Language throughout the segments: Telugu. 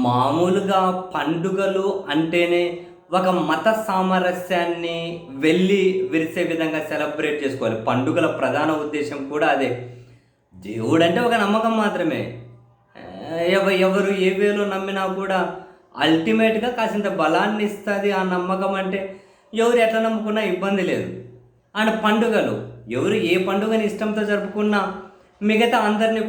మామూలుగా పండుగలు అంటేనే ఒక మత సామరస్యాన్ని వెళ్ళి విరిసే విధంగా సెలబ్రేట్ చేసుకోవాలి. పండుగల ప్రధాన ఉద్దేశ్యం కూడా అదే. దేవుడంటే ఒక నమ్మకం మాత్రమే. ఎవరు ఏ వేలో నమ్మినా కూడా అల్టిమేట్‌గా కాసింత బలాన్ని ఇస్తది ఆ నమ్మకం అంటే. ఎవరు ఎట్లా నమ్ముకున్నా ఇబ్బంది లేదు. అండ్ పండుగలు ఎవరు ఏ పండుగని ఇష్టంతో జరుపుకున్నా మిగతా అందరిని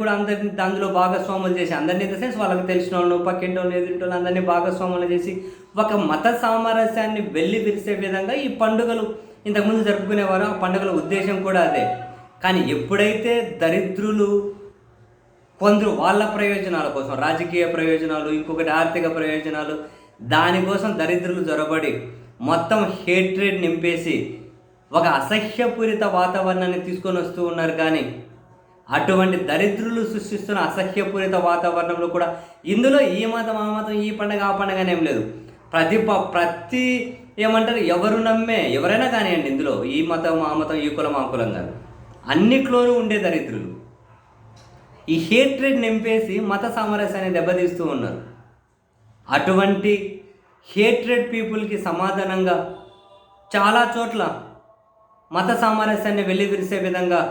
అందులో భాగస్వాములు చేసి, అందరిని ఇన్ ద సెన్స్ వాళ్ళకి తెలిసినోళ్ళు, పక్కింటోళ్ళు, ఎదురింటోళ్ళు అందరినీ భాగస్వాములు చేసి ఒక మత సామరస్యాన్ని వెళ్ళి విరిసే విధంగా ఈ పండుగలు ఇంతకుముందు జరుపుకునేవారు. ఆ పండుగల ఉద్దేశం కూడా అదే. కానీ ఎప్పుడైతే దరిద్రులు కొందరు వాళ్ళ ప్రయోజనాల కోసం, రాజకీయ ప్రయోజనాలు, ఇంకొకటి ఆర్థిక ప్రయోజనాలు, దానికోసం దరిద్రులు జొరబడి మొత్తం హేట్రేడ్ నింపేసి ఒక అసహ్యపూరిత వాతావరణాన్ని తీసుకొని వస్తూ ఉన్నారు. కానీ అటువంటి దరిద్రులు సృష్టిస్తున్న అసహ్యపూరిత వాతావరణంలో కూడా ఇందులో ఈ మతం ఆ మతం, ఈ పండగ ఆ పండగ అనేం లేదు. ప్రతి ఏమంటారు, ఎవరు నమ్మే ఎవరైనా కానివ్వండి, ఇందులో ఈ మతం ఆ మతం, ఈ కులం ఆ కులం కాదు, అన్నిట్లోనూ ఉండే దరిద్రులు ఈ హేట్రేడ్ నింపేసి మత సామరస్యాన్ని దెబ్బతీస్తూ ఉన్నారు. అటువంటి హేట్రేడ్ పీపుల్కి సమాధానంగా చాలా చోట్ల మత సామరస్యాన్ని వెల్లివిరిసే విధంగా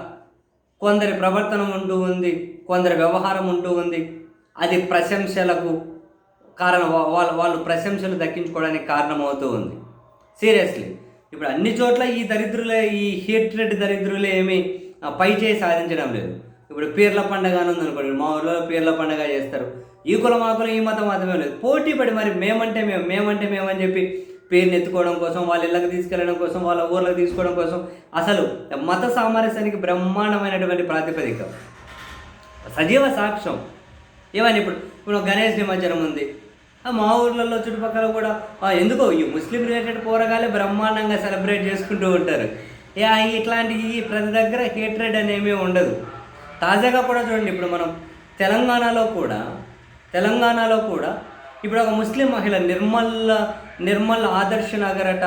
కొందరి ప్రవర్తన ఉంటూ ఉంది, కొందరి వ్యవహారం ఉంటూ ఉంది. అది ప్రశంసలకు కారణం, వాళ్ళు ప్రశంసలు దక్కించుకోవడానికి కారణమవుతూ ఉంది. సీరియస్లీ ఇప్పుడు అన్ని చోట్ల ఈ దరిద్రులే, ఈ హేట్రెడ్ దరిద్రులే ఏమీ పై చేయి సాధించడం లేదు. ఇప్పుడు పీర్ల పండగ అని ఉందనుకోండి, మా ఊళ్ళో పీర్ల పండగ చేస్తారు. ఈ కులం ఆ కులం, ఈ మతం మాత్రమే లేదు, పోటీ పడి మరి మేమంటే మేమని చెప్పి పేరుని ఎత్తుకోవడం కోసం, వాళ్ళ ఇళ్ళకి తీసుకెళ్ళడం కోసం, వాళ్ళ ఊర్లకు తీసుకోవడం కోసం అసలు మత సామరస్యానికి బ్రహ్మాండమైనటువంటి ప్రాతిపదిక, సజీవ సాక్ష్యం. ఏమని ఇప్పుడు గణేష్ నిమజ్జనం ఉంది, మా ఊర్లలో చుట్టుపక్కల కూడా ఎందుకో ఈ ముస్లిం రిలేటెడ్ పోరగాలే బ్రహ్మాండంగా సెలబ్రేట్ చేసుకుంటూ ఉంటారు. ఇట్లాంటి ఈ ప్రతి దగ్గర హేట్రెడ్ అనేమీ ఉండదు. తాజాగా కూడా చూడండి, ఇప్పుడు మనం తెలంగాణలో కూడా ఇప్పుడు ఒక ముస్లిం మహిళ నిర్మల్ ఆదర్శ నగర్ అట,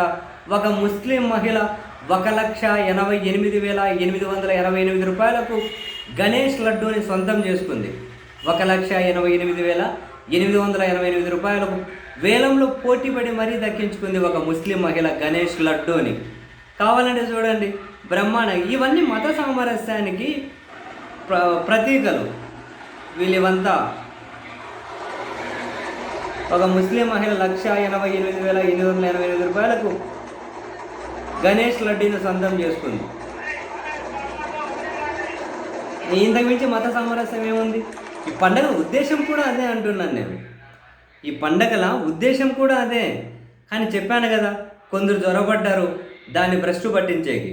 ఒక ముస్లిం మహిళ 1,88,888 రూపాయలకు గణేష్ లడ్డూని సొంతం చేసుకుంది. 1,88,888 రూపాయలకు వేలంలో పోటీపడి మరీ దక్కించుకుంది ఒక ముస్లిం మహిళ గణేష్ లడ్డూని. కావాలంటే చూడండి, బ్రహ్మాండం. ఇవన్నీ మత సామరస్యానికి ప్రతీకలు. వీళ్ళివంతా ఒక ముస్లిం మహిళ 1,88,888 రూపాయలకు గణేష్ లడ్డూని సొంతం చేసుకుంది. ఇంతకు మించి మత సామరస్యం ఏముంది? ఈ పండగ ఉద్దేశం కూడా అదే అంటున్నాను నేను. ఈ పండగల ఉద్దేశం కూడా అదే. కానీ చెప్పాను కదా, కొందరు జ్వరపడ్డారు దాన్ని భ్రష్టు పట్టించేకి.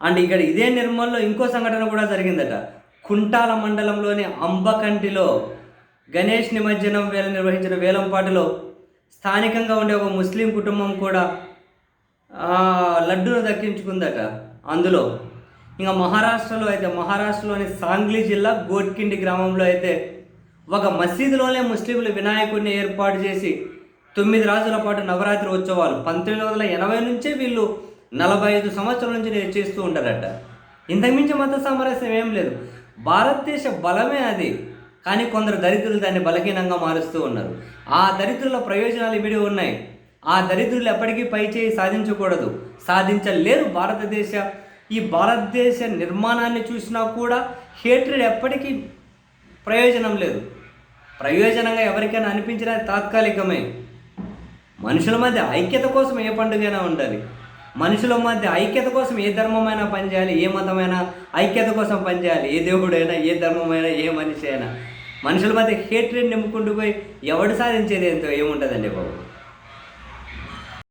అండ్ ఇక్కడ ఇదే నిర్మల్లో ఇంకో సంఘటన కూడా జరిగిందట. కుంటాల మండలంలోని అంబకంటిలో గణేష్ నిమజ్జనం వేళ నిర్వహించిన వేలంపాటులో స్థానికంగా ఉండే ఒక ముస్లిం కుటుంబం కూడా లడ్డూను దక్కించుకుందట. అందులో ఇంకా మహారాష్ట్రలోని సాంగ్లీ జిల్లా గోట్కిండి గ్రామంలో అయితే ఒక మసీదులోనే ముస్లింలు వినాయకుడిని ఏర్పాటు చేసి 9 రోజుల పాటు నవరాత్రి ఉత్సవాలు 1980 నుంచే వీళ్ళు 45 సంవత్సరాల నుంచి చేస్తూ ఉంటారట. ఇంతకుమించి మత సామరస్యం ఏం లేదు. భారతదేశ బలమే అది. కానీ కొందరు దరిద్రులు దాన్ని బలహీనంగా మారుస్తూ ఉన్నారు. ఆ దరిద్రుల ప్రయోజనాలు ఇమిడి ఉన్నాయి. ఆ దరిద్రులు ఎప్పటికీ పై చేయి సాధించకూడదు, సాధించలేరు. ఈ భారతదేశ నిర్మాణాన్ని చూసినా కూడా హేట్రెడ్ ఎప్పటికీ ప్రయోజనం లేదు. ప్రయోజనంగా ఎవరికైనా అనిపించినా తాత్కాలికమే. మనుషుల మధ్య ఐక్యత కోసం ఏ పండుగైనా ఉండాలి. మనుషుల మధ్య ఐక్యత కోసం ఏ ధర్మమైనా పనిచేయాలి, ఏ మతమైనా ఐక్యత కోసం పనిచేయాలి. ఏ దేవుడైనా, ఏ ధర్మమైనా, ఏ మనిషి అయినా. మనుషుల మధ్య హేట్రెడ్ నింపుకుంటూ పోయి ఎవడు సాధించేది ఎంతో ఏముంటుందండి బాబు.